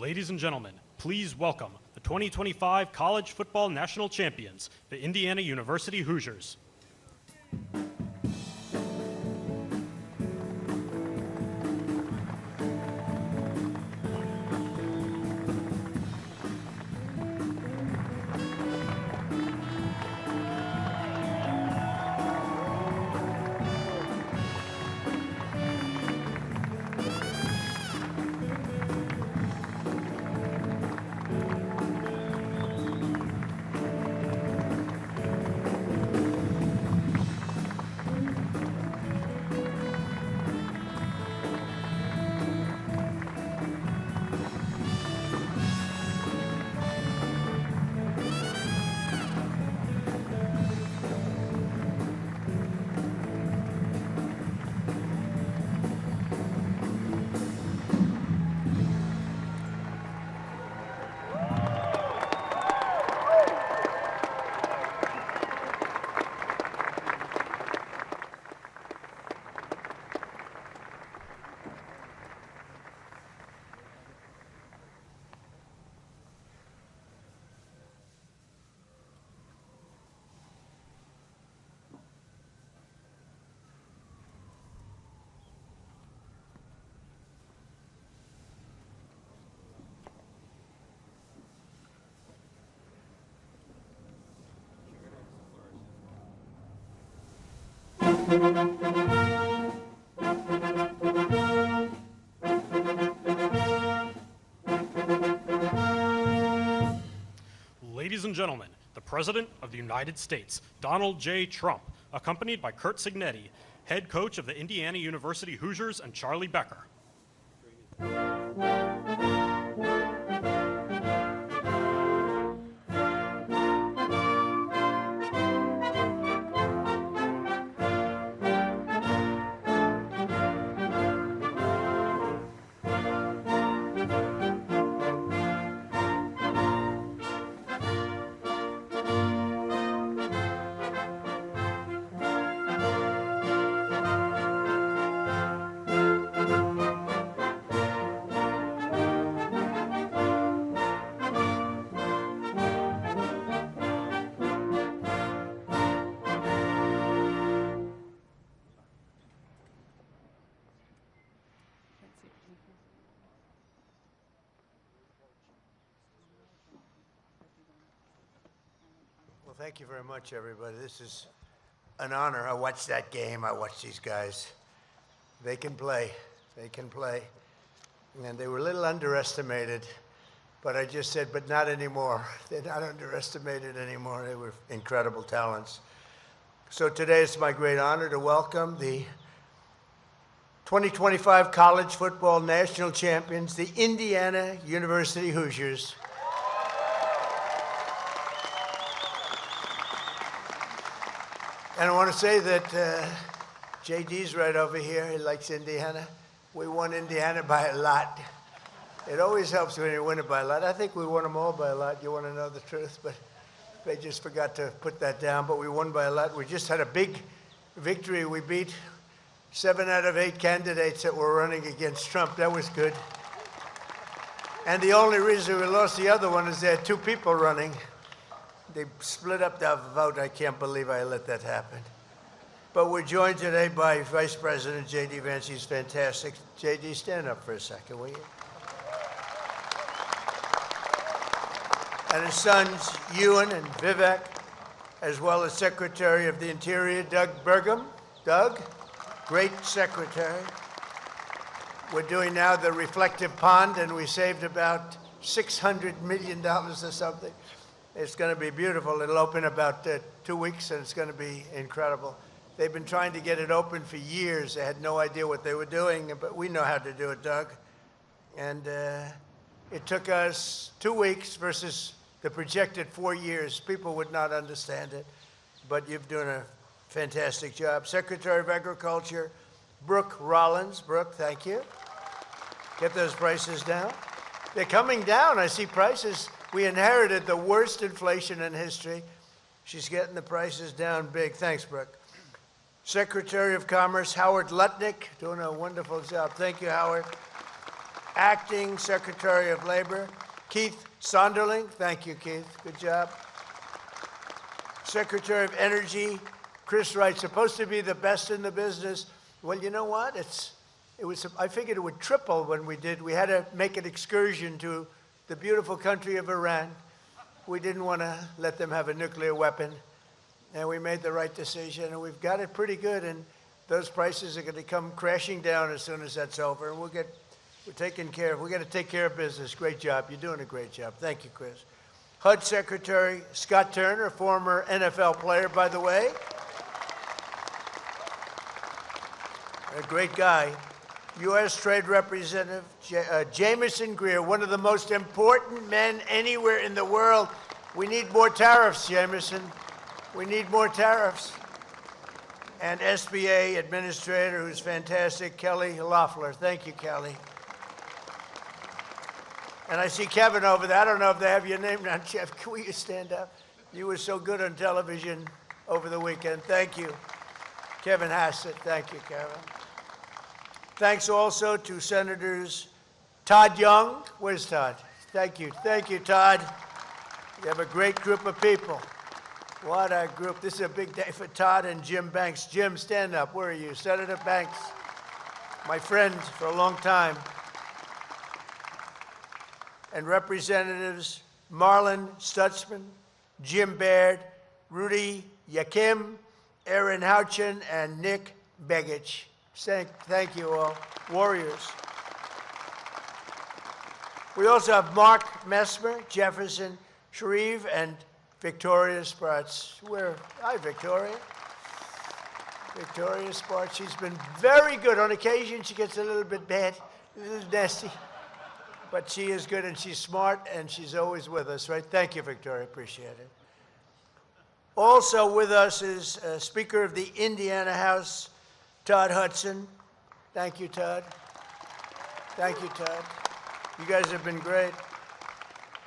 Ladies and gentlemen, please welcome the 2025 College Football National Champions, the Indiana University Hoosiers. Ladies and gentlemen, the President of the United States, Donald J. Trump, accompanied by Curt Cignetti, head coach of the Indiana University Hoosiers, and Charlie Becker. Well, thank you very much, everybody. This is an honor. I watched that game. I watched these guys. They can play. They can play. And they were a little underestimated, but I just said, but not anymore. They're not underestimated anymore. They were incredible talents. So today it's my great honor to welcome the 2025 College Football National Champions, the Indiana University Hoosiers. And I want to say that JD's right over here. He likes Indiana. We won Indiana by a lot. It always helps when you win it by a lot. I think we won them all by a lot. You want to know the truth, but they just forgot to put that down. But we won by a lot. We just had a big victory. We beat 7 out of 8 candidates that were running against Trump. That was good. And the only reason we lost the other one is there had 2 people running. They split up the vote. I can't believe I let that happen. But we're joined today by Vice President J.D. Vance. He's fantastic. J.D., stand up for a second, will you? And his sons, Ewan and Vivek, as well as Secretary of the Interior, Doug Burgum. Doug, great secretary. We're doing now the reflective pond, and we saved about $600 million or something. It's going to be beautiful. It'll open about 2 weeks, and it's going to be incredible. They've been trying to get it open for years. They had no idea what they were doing, but we know how to do it, Doug. And it took us 2 weeks versus the projected 4 years. People would not understand it, but you've done a fantastic job. Secretary of Agriculture, Brooke Rollins. Brooke, thank you. Get those prices down. They're coming down. I see prices. We inherited the worst inflation in history. She's getting the prices down big. Thanks, Brooke. Secretary of Commerce, Howard Lutnick, doing a wonderful job. Thank you, Howard. Acting Secretary of Labor, Keith Sonderling. Thank you, Keith. Good job. Secretary of Energy, Chris Wright, supposed to be the best in the business. Well, you know what? I figured it would triple when we did. We had to make an excursion to the beautiful country of Iran. We didn't want to let them have a nuclear weapon, and we made the right decision, and we've got it pretty good, and those prices are going to come crashing down as soon as that's over, and we're taking care of, we got to take care of business. Great job. You're doing a great job. Thank you, Chris. HUD Secretary Scott Turner, former NFL player, by the way. A great guy. U.S. Trade Representative Jamieson Greer, one of the most important men anywhere in the world. We need more tariffs, Jamieson. We need more tariffs. And SBA Administrator, who's fantastic, Kelly Loeffler. Thank you, Kelly. And I see Kevin over there. I don't know if they have your name down, Jeff. Will you stand up? You were so good on television over the weekend. Thank you. Kevin Hassett. Thank you, Kevin. Thanks also to Senators Todd Young. Where's Todd? Thank you. Thank you, Todd. You have a great group of people. What a group. This is a big day for Todd and Jim Banks. Jim, stand up. Where are you? Senator Banks, my friend for a long time. And Representatives Marlon Stutzman, Jim Baird, Rudy Yakim, Aaron Houchin, and Nick Begich. Thank you all. Warriors. We also have Mark Messmer, Jefferson Shreve, and Victoria Spartz. Hi, Victoria. Victoria Spartz. She's been very good. On occasion, she gets a little bit bad, a little nasty. But she is good, and she's smart, and she's always with us, right? Thank you, Victoria. Appreciate it. Also with us is Speaker of the Indiana House, Todd Hudson. Thank you, Todd. Thank you, Todd. You guys have been great.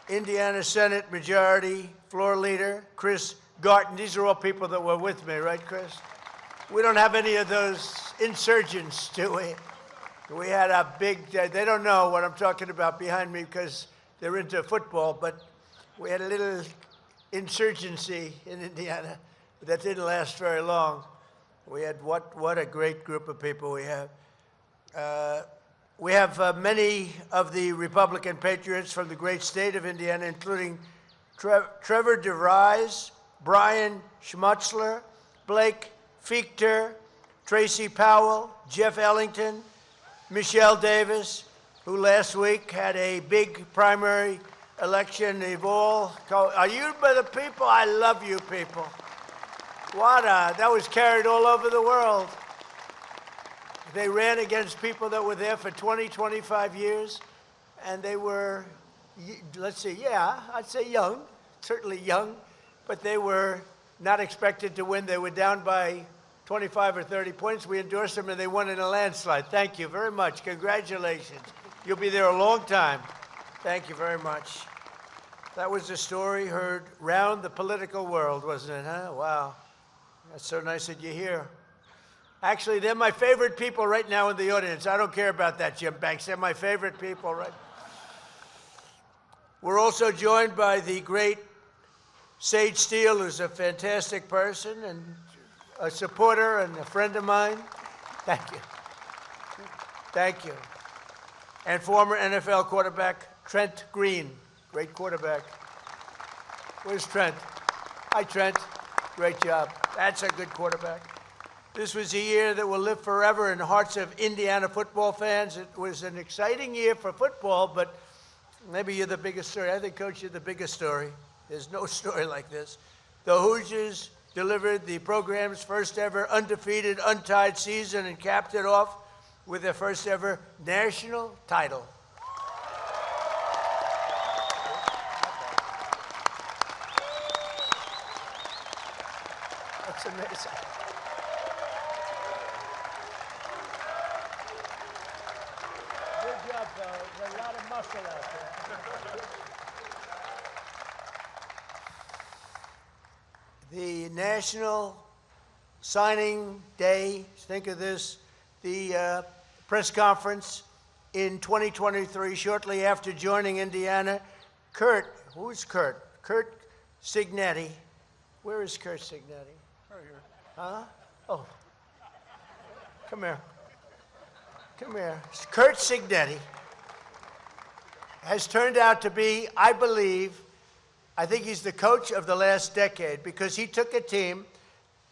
Indiana Senate Majority Floor Leader, Chris Garton. These are all people that were with me, right, Chris? We don't have any of those insurgents, do we? We had a big day. They don't know what I'm talking about behind me because they're into football, but we had a little insurgency in Indiana, but that didn't last very long. We had what a great group of people we have. We have many of the Republican patriots from the great state of Indiana, including Trevor DeVries, Brian Schmutzler, Blake Fichter, Tracy Powell, Jeff Ellington, Michelle Davis, who last week had a big primary election. They've all called, are you by the people? I love you people. That was carried all over the world. They ran against people that were there for 20, 25 years, and they were, let's see, yeah, I'd say young, certainly young, but they were not expected to win. They were down by 25 or 30 points. We endorsed them, and they won in a landslide. Thank you very much. Congratulations. You'll be there a long time. Thank you very much. That was a story heard round the political world, wasn't it, huh? Wow. That's so nice that you're here. Actually, they're my favorite people right now in the audience. I don't care about that, Jim Banks. They're my favorite people, right? We're also joined by the great Sage Steele, who's a fantastic person and a supporter and a friend of mine. Thank you. Thank you. And former NFL quarterback Trent Green, great quarterback. Where's Trent? Hi, Trent. Great job. That's a good quarterback. This was a year that will live forever in the hearts of Indiana football fans. It was an exciting year for football, but maybe you're the biggest story. I think, Coach, you're the biggest story. There's no story like this. The Hoosiers delivered the program's first ever undefeated, untied season and capped it off with their first ever national title. That's amazing. Good job, fellas. There's a lot of muscle out there. The National Signing Day, think of this, the press conference in 2023, shortly after joining Indiana, who's Kurt? Kurt Signetti. Where is Kurt Signetti? Right here. Huh? Oh. Come here. Come here. Kurt Signetti has turned out to be, I believe, I think he's the coach of the last decade because he took a team,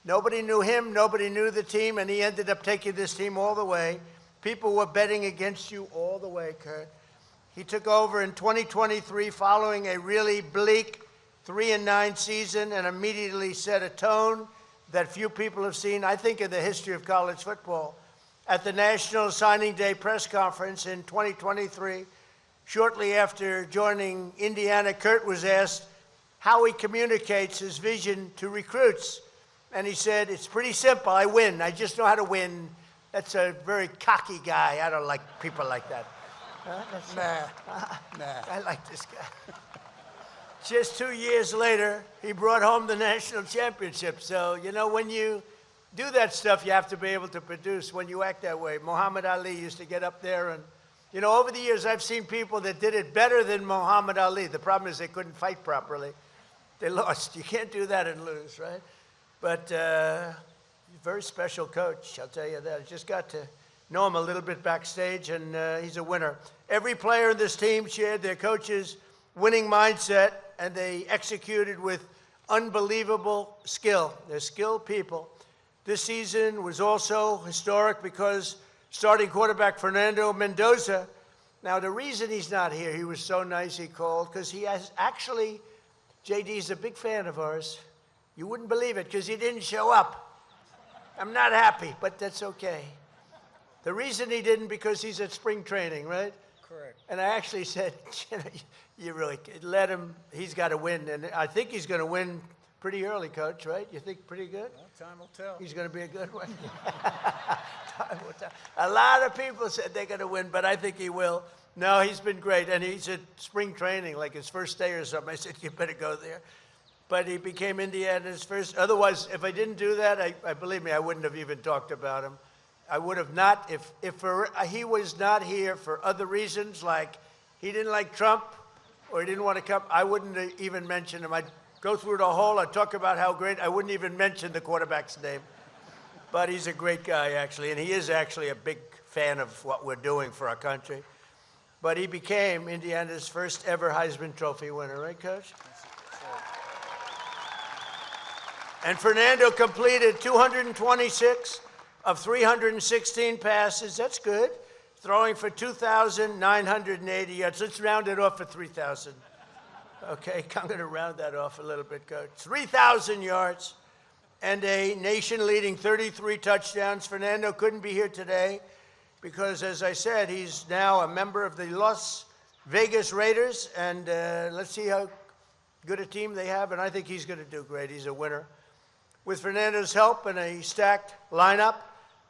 nobody knew him, nobody knew the team, and he ended up taking this team all the way. People were betting against you all the way, Kurt. He took over in 2023 following a really bleak 3-9 season and immediately set a tone that few people have seen, I think, in the history of college football. At the National Signing Day press conference in 2023, shortly after joining Indiana, Kurt was asked how he communicates his vision to recruits. And he said, it's pretty simple. I win. I just know how to win. That's a very cocky guy. I don't like people like that. Nah. I like this guy. Just 2 years later, he brought home the national championship. So, you know, when you do that stuff, you have to be able to produce when you act that way. Muhammad Ali used to get up there and, you know, over the years, I've seen people that did it better than Muhammad Ali. The problem is they couldn't fight properly. They lost. You can't do that and lose, right? But very special coach, I'll tell you that. I just got to know him a little bit backstage, and he's a winner. Every player in this team shared their coach's winning mindset, and they executed with unbelievable skill. They're skilled people. This season was also historic because starting quarterback Fernando Mendoza, now the reason he's not here, he was so nice he called, because he has actually, JD's a big fan of ours. You wouldn't believe it, because he didn't show up. I'm not happy, but that's okay. The reason he didn't, because he's at spring training, right? Correct. And I actually said, you really let him, he's got to win. And I think he's going to win pretty early, Coach, right? You think pretty good? Well, time will tell. He's going to be a good one. Time will tell. A lot of people said they're going to win, but I think he will. No, he's been great. And he's at spring training, like his first day or something. I said, you better go there. But he became Indiana's first. Otherwise, if I didn't do that, I believe me, I wouldn't have even talked about him. I would have not, if he was not here for other reasons, like he didn't like Trump or he didn't want to come, I wouldn't have even mention him. I'd go through the whole, I'd talk about how great, I wouldn't even mention the quarterback's name. But he's a great guy, actually, and he is actually a big fan of what we're doing for our country. But he became Indiana's first ever Heisman Trophy winner, right, Coach? And Fernando completed 226 of 316 passes. That's good. Throwing for 2,980 yards. Let's round it off for 3,000. Okay, I'm going to round that off a little bit, Coach. 3,000 yards and a nation-leading 33 touchdowns. Fernando couldn't be here today because, as I said, he's now a member of the Las Vegas Raiders, and let's see how good a team they have, and I think he's going to do great. He's a winner. With Fernando's help and a stacked lineup,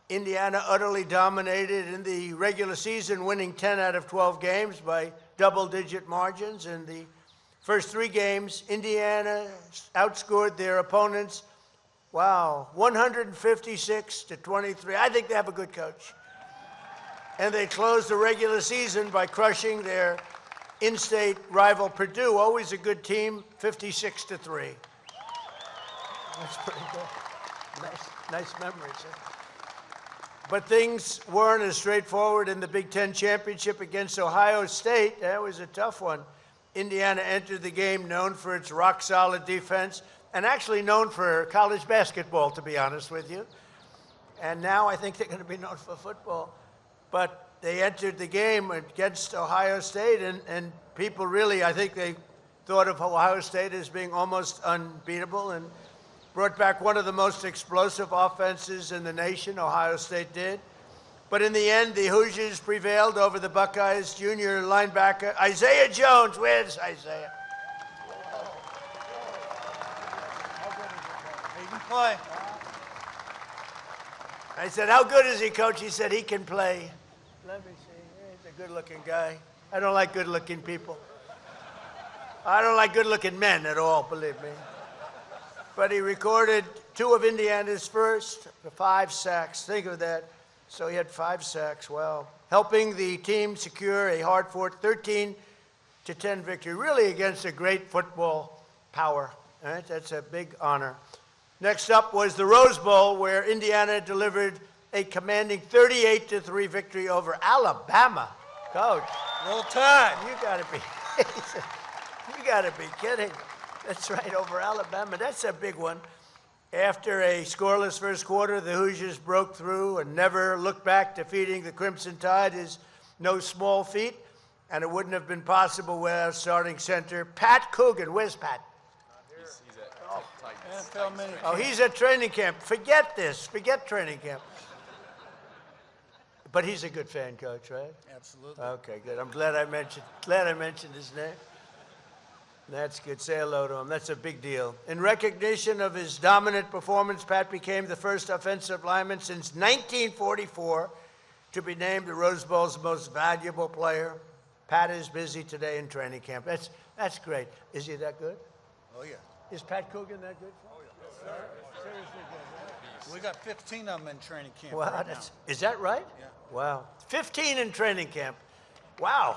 Indiana utterly dominated in the regular season, winning 10 out of 12 games by double-digit margins. In the first 3 games, Indiana outscored their opponents, 156-23. I think they have a good coach. And they closed the regular season by crushing their in-state rival Purdue, always a good team, 56-3. That's pretty good. Nice memories. Huh? But things weren't as straightforward in the Big Ten championship against Ohio State. That was a tough one. Indiana entered the game known for its rock-solid defense and actually known for college basketball, to be honest with you. And now I think they're going to be known for football. But they entered the game against Ohio State, and people really, I think they thought of Ohio State as being almost unbeatable and brought back one of the most explosive offenses in the nation, Ohio State did. But in the end, the Hoosiers prevailed over the Buckeyes. Junior linebacker Isaiah Jones. Where's Isaiah? He can play. I said, how good is he, Coach? He said, he can play. Let me see. He's a good-looking guy. I don't like good-looking people. I don't like good-looking men at all, believe me. But he recorded 2 of Indiana's first 5 sacks. Think of that. So he had 5 sacks. Well, helping the team secure a hard-fought 13-10 victory, really against a great football power. All right? That's a big honor. Next up was the Rose Bowl, where Indiana delivered a commanding 38-3 victory over Alabama. Coach, Roll Tide. you gotta be kidding. That's right, over Alabama. That's a big one. After a scoreless first quarter, the Hoosiers broke through and never looked back. Defeating the Crimson Tide is no small feat, and it wouldn't have been possible without starting center Pat Coogan. Where's Pat? He's at Titans. NFL minute. Oh, he's at training camp. Forget this. Forget training camp. But he's a good fan, Coach, right? Absolutely. Okay, good. I'm glad I mentioned his name. That's good. Say hello to him. That's a big deal. In recognition of his dominant performance, Pat became the first offensive lineman since 1944 to be named the Rose Bowl's most valuable player. Pat is busy today in training camp. That's great. Is he that good? Oh, yeah. Is Pat Coogan that good? Seriously good. We got 15 of them in training camp Wow, right now. is that right? Yeah. Wow. 15 in training camp. Wow.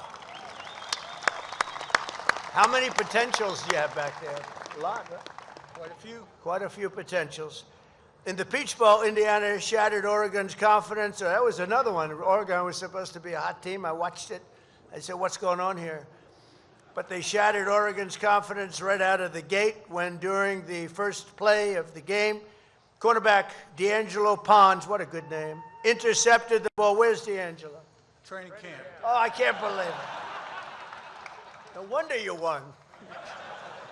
How many potentials do you have back there? A lot, right? Quite a few. Quite a few potentials. In the Peach Bowl, Indiana shattered Oregon's confidence. That was another one. Oregon was supposed to be a hot team. I watched it. I said, what's going on here? But they shattered Oregon's confidence right out of the gate when, during the first play of the game, cornerback D'Angelo Pons, what a good name, intercepted the ball. Where's D'Angelo? Training camp. Oh, I can't believe it. No wonder you won.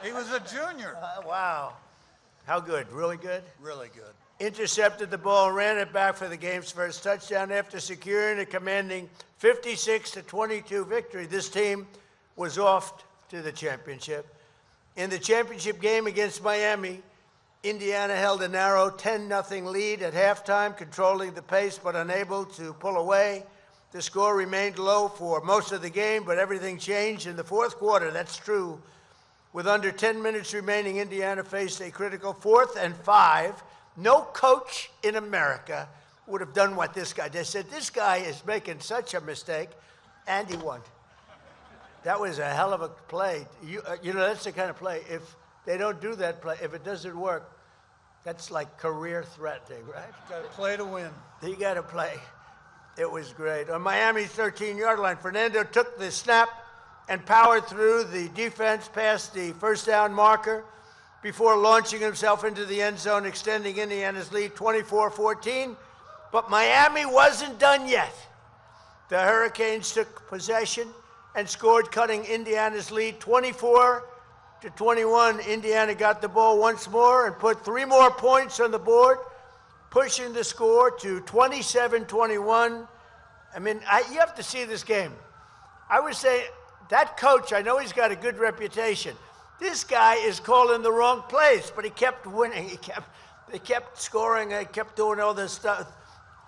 He was a junior. Wow. How good? Really good? Really good. Intercepted the ball and ran it back for the game's first touchdown after securing a commanding 56-22 victory. This team was off to the championship. In the championship game against Miami, Indiana held a narrow 10-0 lead at halftime, controlling the pace but unable to pull away. The score remained low for most of the game, but everything changed in the fourth quarter. That's true. With under 10 minutes remaining, Indiana faced a critical 4th and 5. No coach in America would have done what this guy did. They said, this guy is making such a mistake, and he won. That was a hell of a play. You know, that's the kind of play. If they don't do that play, if it doesn't work, that's like career-threatening, right? Got to play to win. You got to play. It was great. On Miami's 13-yard line, Fernando took the snap and powered through the defense past the first down marker before launching himself into the end zone, extending Indiana's lead 24-14. But Miami wasn't done yet. The Hurricanes took possession and scored, cutting Indiana's lead 24-21. Indiana got the ball once more and put 3 more points on the board, pushing the score to 27-21. I mean, you have to see this game. I would say that coach, I know he's got a good reputation. This guy is calling the wrong place, but he kept winning. They kept scoring. They kept doing all this stuff.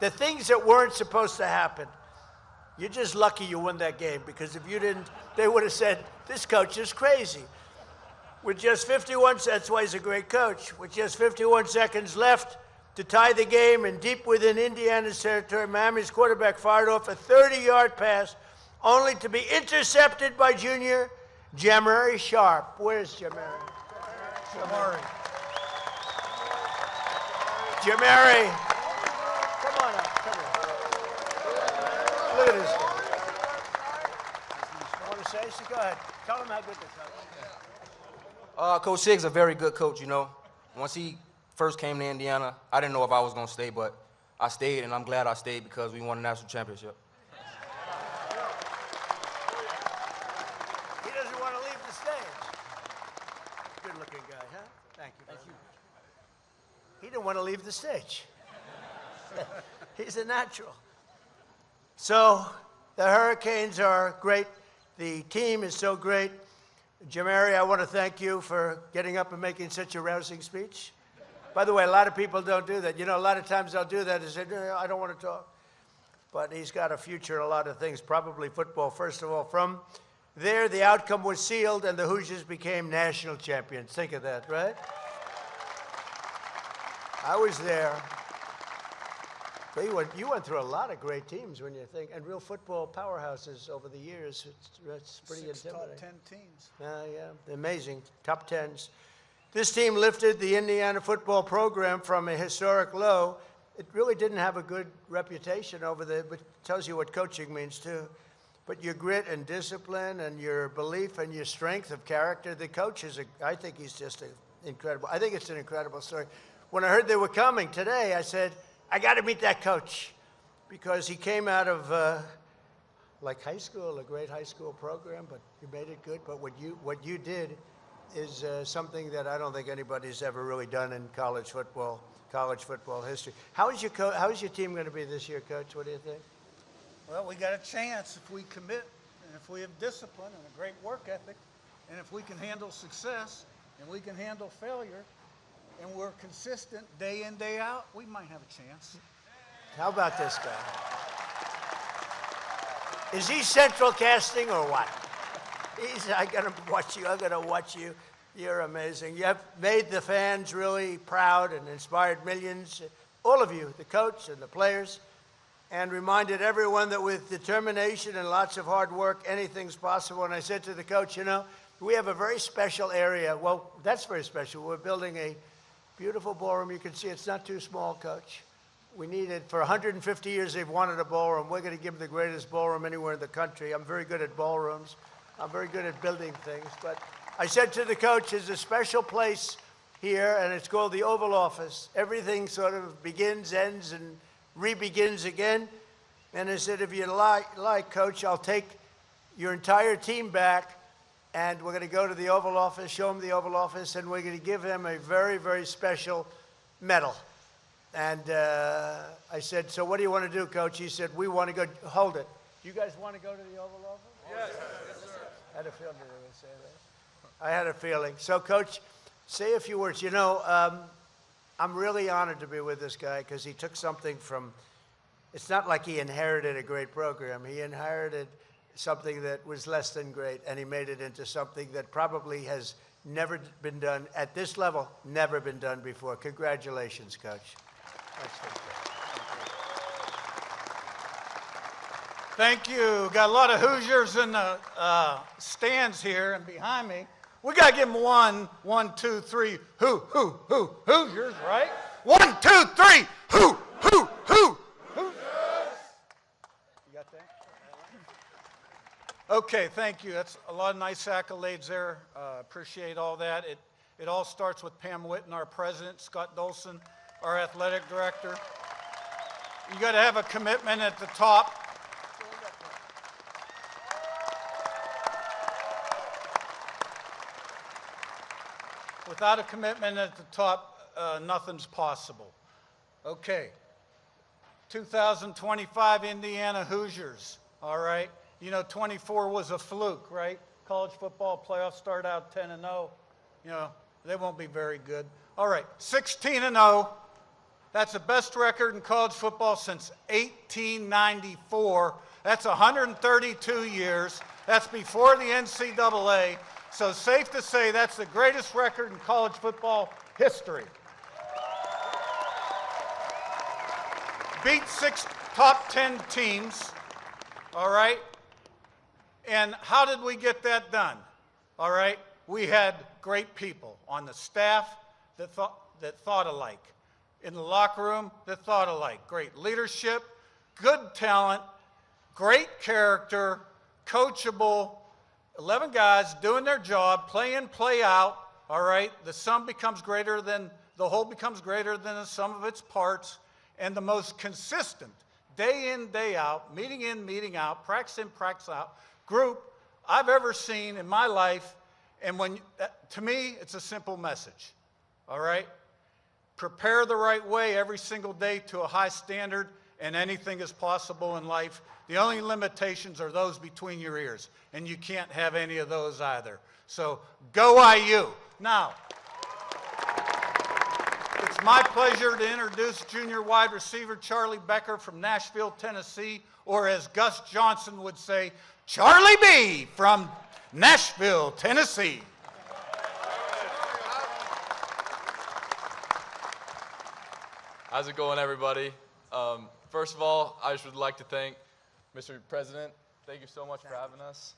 The things that weren't supposed to happen. You're just lucky you won that game, because if you didn't, they would have said, this coach is crazy. With just 51, that's why he's a great coach. With just 51 seconds left to tie the game, and deep within Indiana's territory, Miami's quarterback fired off a 30-yard pass, only to be intercepted by junior Jamari Sharp. Where's Jamari? Jamari. Come on up. Come here. Look at this guy. You want to say so? Go ahead. Tell him how good the coach is. Coach Sig's a very good coach, you know. Once he first came to Indiana, I didn't know if I was going to stay, but I stayed, and I'm glad I stayed because we won a national championship. He doesn't want to leave the stage. Good-looking guy, huh? Thank you. Thank you. He didn't want to leave the stage. He's a natural. So the Hurricanes are great. The team is so great. Jamari, I want to thank you for getting up and making such a rousing speech. By the way, a lot of people don't do that. You know, a lot of times they'll do that and say, no, I don't want to talk. But he's got a future in a lot of things, probably football, first of all. From there, the outcome was sealed, and the Hoosiers became national champions. Think of that, right? I was there. You went through a lot of great teams when you think, and real football powerhouses over the years. It's pretty intimidating. Top 10 teams. Yeah, amazing. Top 10s. This team lifted the Indiana football program from a historic low. It really didn't have a good reputation over there, but it tells you what coaching means too. But your grit and discipline and your belief and your strength of character, the coach I think he's just incredible. I think it's an incredible story. When I heard they were coming today, I said, I got to meet that coach, because he came out of like high school, a great high school program, but you made it good. But what you did is something that I don't think anybody's ever really done in college football history. How is your team going to be this year, Coach? What do you think? Well, we got a chance if we commit, and if we have discipline and a great work ethic, and if we can handle success and we can handle failure, and we're consistent day in, day out, we might have a chance. How about this guy? Is he central casting or what? I'm going to watch you. You're amazing. You have made the fans really proud and inspired millions, all of you, the coach and the players, and reminded everyone that with determination and lots of hard work, anything's possible. And I said to the coach, you know, we have a very special area. Well, that's very special. We're building a beautiful ballroom. You can see it's not too small, Coach. We need it. For 150 years, they've wanted a ballroom. We're going to give them the greatest ballroom anywhere in the country. I'm very good at ballrooms. I'm very good at building things. But I said to the coach, there's a special place here, and it's called the Oval Office. Everything sort of begins, ends, and re-begins again. And I said, if you like, Coach, I'll take your entire team back, and we're going to go to the Oval Office, show them the Oval Office, and we're going to give them a very, very special medal. And I said, so what do you want to do, Coach? He said, we want to go. Hold it. Do you guys want to go to the Oval Office? Yes, sir. I had a feeling they would say that. I had a feeling. So, Coach, say a few words. You know, I'm really honored to be with this guy, because he took something from, it's not like he inherited a great program. He inherited something that was less than great, and he made it into something that probably has never been done at this level, never been done before. Congratulations, Coach. Thank you. Got a lot of Hoosiers in the stands here and behind me. We got to give them one, two, three, Hoosiers, right? 1, 2, 3, Hoosiers. You got that? Okay, thank you. That's a lot of nice accolades there. Appreciate all that. It all starts with Pam Whitten, our president, Scott Dolson, our athletic director. You got to have a commitment at the top. Without a commitment at the top, nothing's possible. Okay. 2025 Indiana Hoosiers. All right. You know, 24 was a fluke, right? College football playoffs started out 10-0. You know, They won't be very good. All right, 16-0. That's the best record in college football since 1894. That's 132 years. That's before the NCAA. So safe to say that's the greatest record in college football history. Beat 6 top 10 teams, all right? And how did we get that done? All right, we had great people on the staff that thought alike, in the locker room that thought alike. Great leadership, good talent, great character, coachable, 11 guys doing their job, play in, play out, all right? The sum becomes greater than, the whole becomes greater than the sum of its parts, and the most consistent, day in, day out, meeting in, meeting out, practice in, practice out, group I've ever seen in my life. And when, to me, it's a simple message, all right? Prepare the right way every single day to a high standard, and anything is possible in life. The only limitations are those between your ears, and you can't have any of those either. So go IU. Now, it's my pleasure to introduce junior wide receiver Charlie Becker from Nashville, Tennessee, or as Gus Johnson would say, Charlie B from Nashville, Tennessee. How's it going, everybody? First of all, I just would like to thank Mr. President. Thank you so much for having us.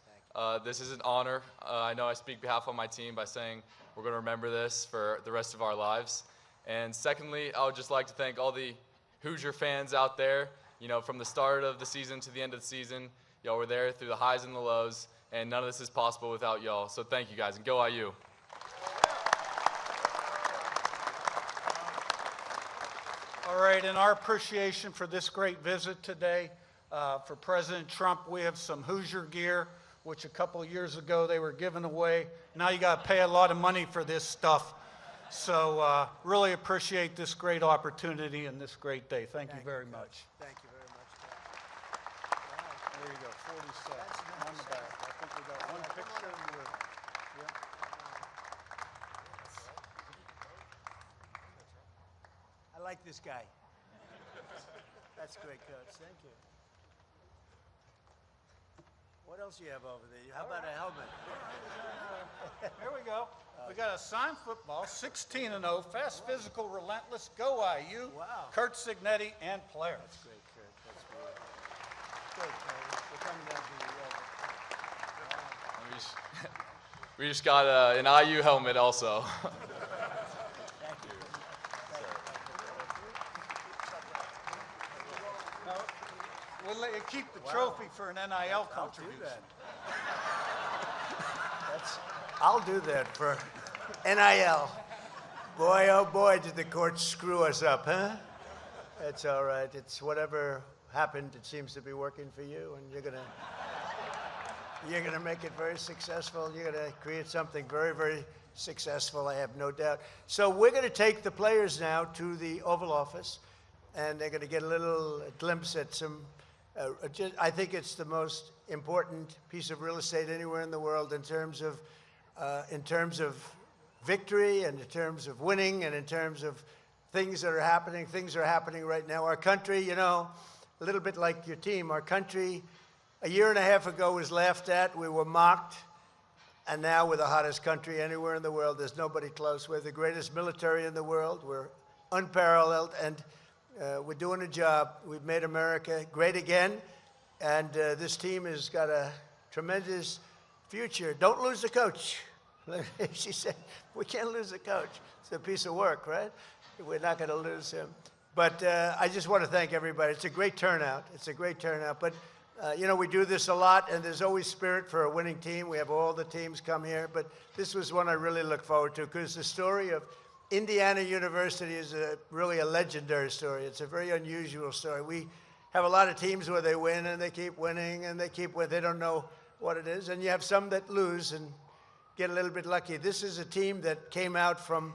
This is an honor. I know I speak behalf of my team by saying we're going to remember this for the rest of our lives. And secondly, I would just like to thank all the Hoosier fans out there. You know, from the start of the season to the end of the season, y'all were there through the highs and the lows, and none of this is possible without y'all. So thank you guys, and go IU. All right, in our appreciation for this great visit today, for President Trump, we have some Hoosier gear, which a couple of years ago they were giving away. Now you got to pay a lot of money for this stuff. So really appreciate this great opportunity and this great day. Thank you very much. Thank you very much. There you go, 47 on the back. I think we got one picture. I like this guy. That's great, Coach. Thank you. What else do you have over there? How about a helmet? Here we go. We got a signed football, 16-0, fast, physical, relentless, go IU. Wow. Kurt Signetti and players. That's great, Kurt. That's great. Good, Kurt. We're coming down to the We just got an IU helmet also. We'll let you keep the trophy for an NIL contribution. I'll do that for NIL. Boy, oh boy, did the courts screw us up, huh? That's all right. It's whatever happened, it seems to be working for you, and you're gonna make it very successful. You're gonna create something very, very successful, I have no doubt. So we're gonna take the players now to the Oval Office, and they're gonna get a little glimpse at some, I think it's the most important piece of real estate anywhere in the world in terms of victory and in terms of winning and in terms of things that are happening. Things are happening right now. Our country, you know, a little bit like your team, our country a year and a half ago was laughed at. We were mocked. And now we're the hottest country anywhere in the world. There's nobody close. We're the greatest military in the world. We're unparalleled. And we're doing a job. We've made America great again. And this team has got a tremendous future. Don't lose the coach. She said, we can't lose the coach. It's a piece of work, right? We're not going to lose him. But I just want to thank everybody. It's a great turnout. It's a great turnout. But, you know, we do this a lot, and there's always spirit for a winning team. We have all the teams come here. But this was one I really look forward to because the story of Indiana University is really a legendary story. It's a very unusual story. We have a lot of teams where they win, and they keep winning, and they keep winning. They don't know what it is. And you have some that lose and get a little bit lucky. This is a team that came out from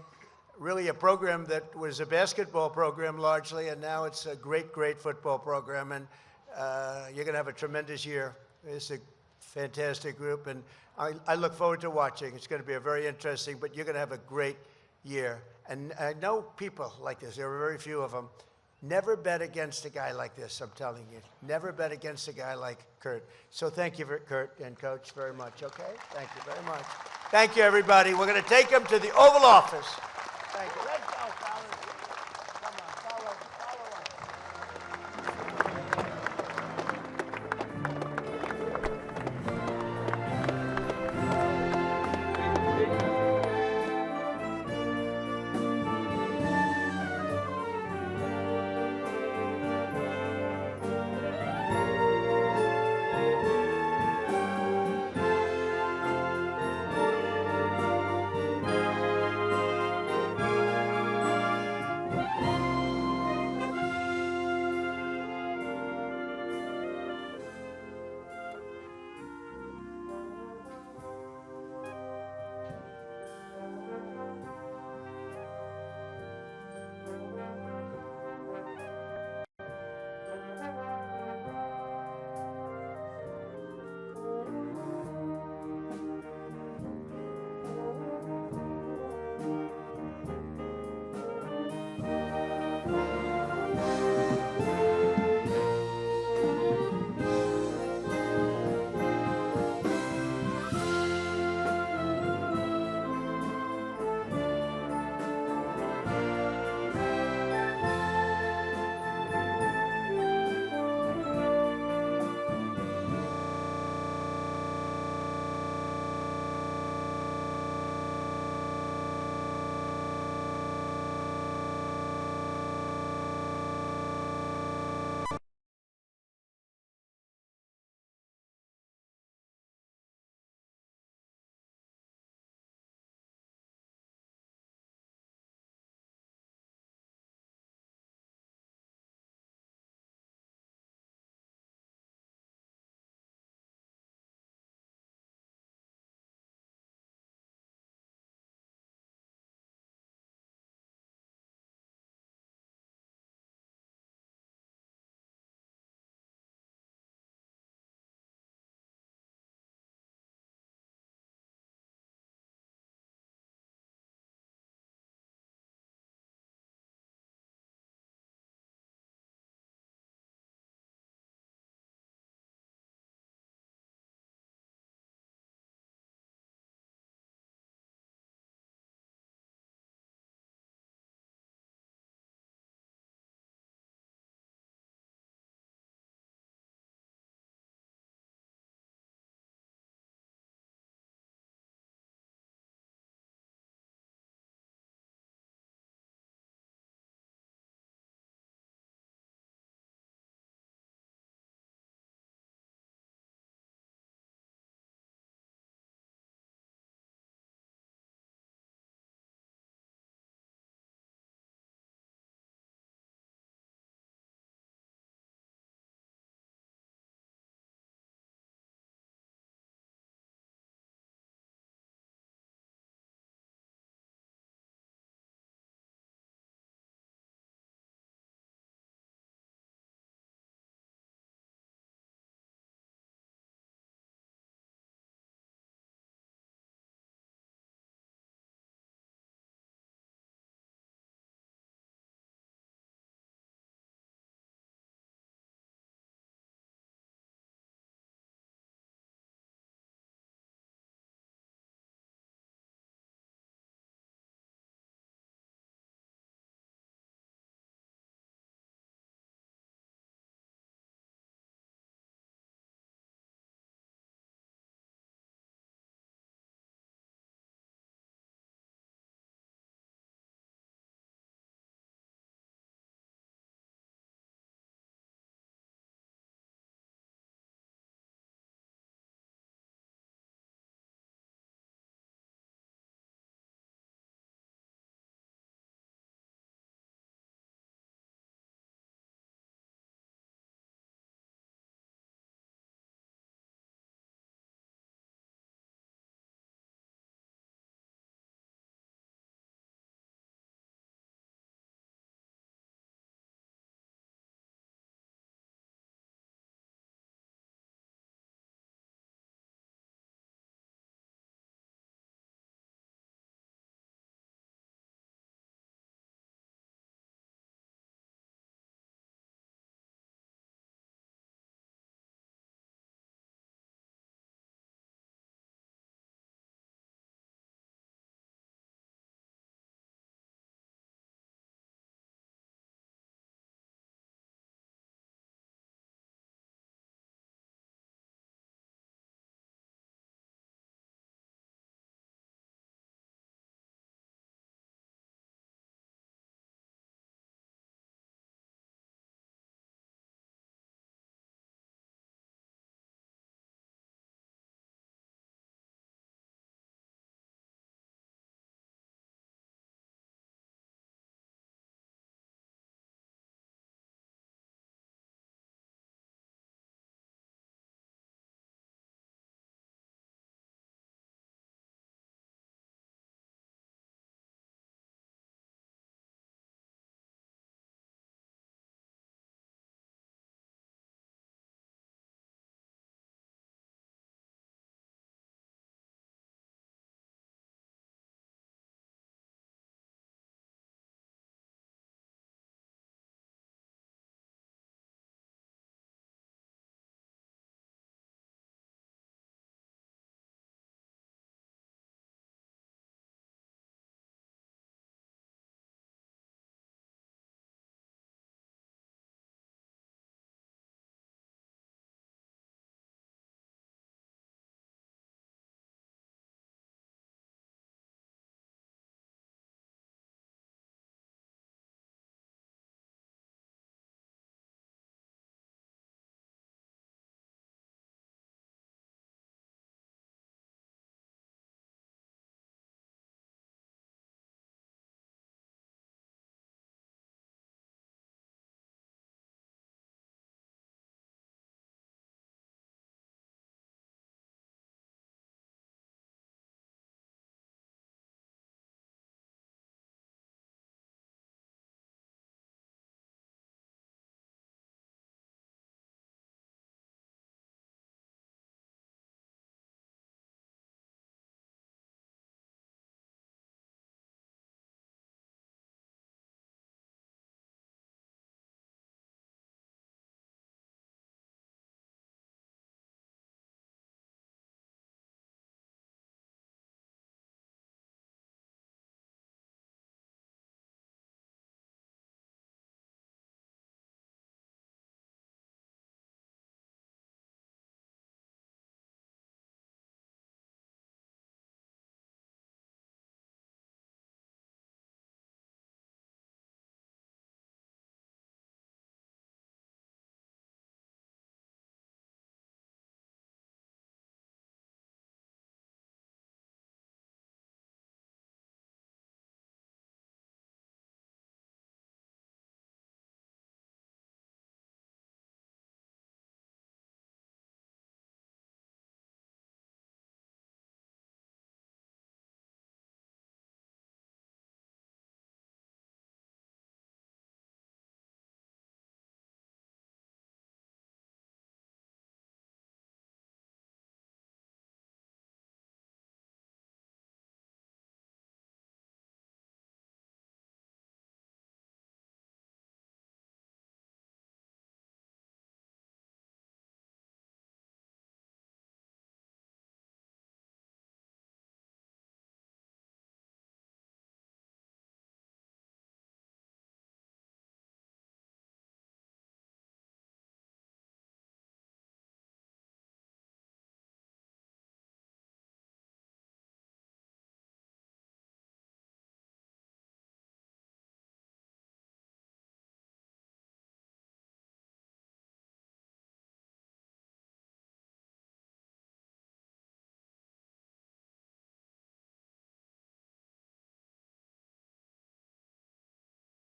really a program that was a basketball program largely, and now it's a great, great football program. And you're going to have a tremendous year. It's a fantastic group, and I look forward to watching. It's going to be a very interesting, but you're going to have a great year. And I know people like this. There are very few of them. Never bet against a guy like this, I'm telling you. Never bet against a guy like Kurt. So thank you, Kurt and Coach, very much, okay? Thank you very much. Thank you, everybody. We're going to take them to the Oval Office.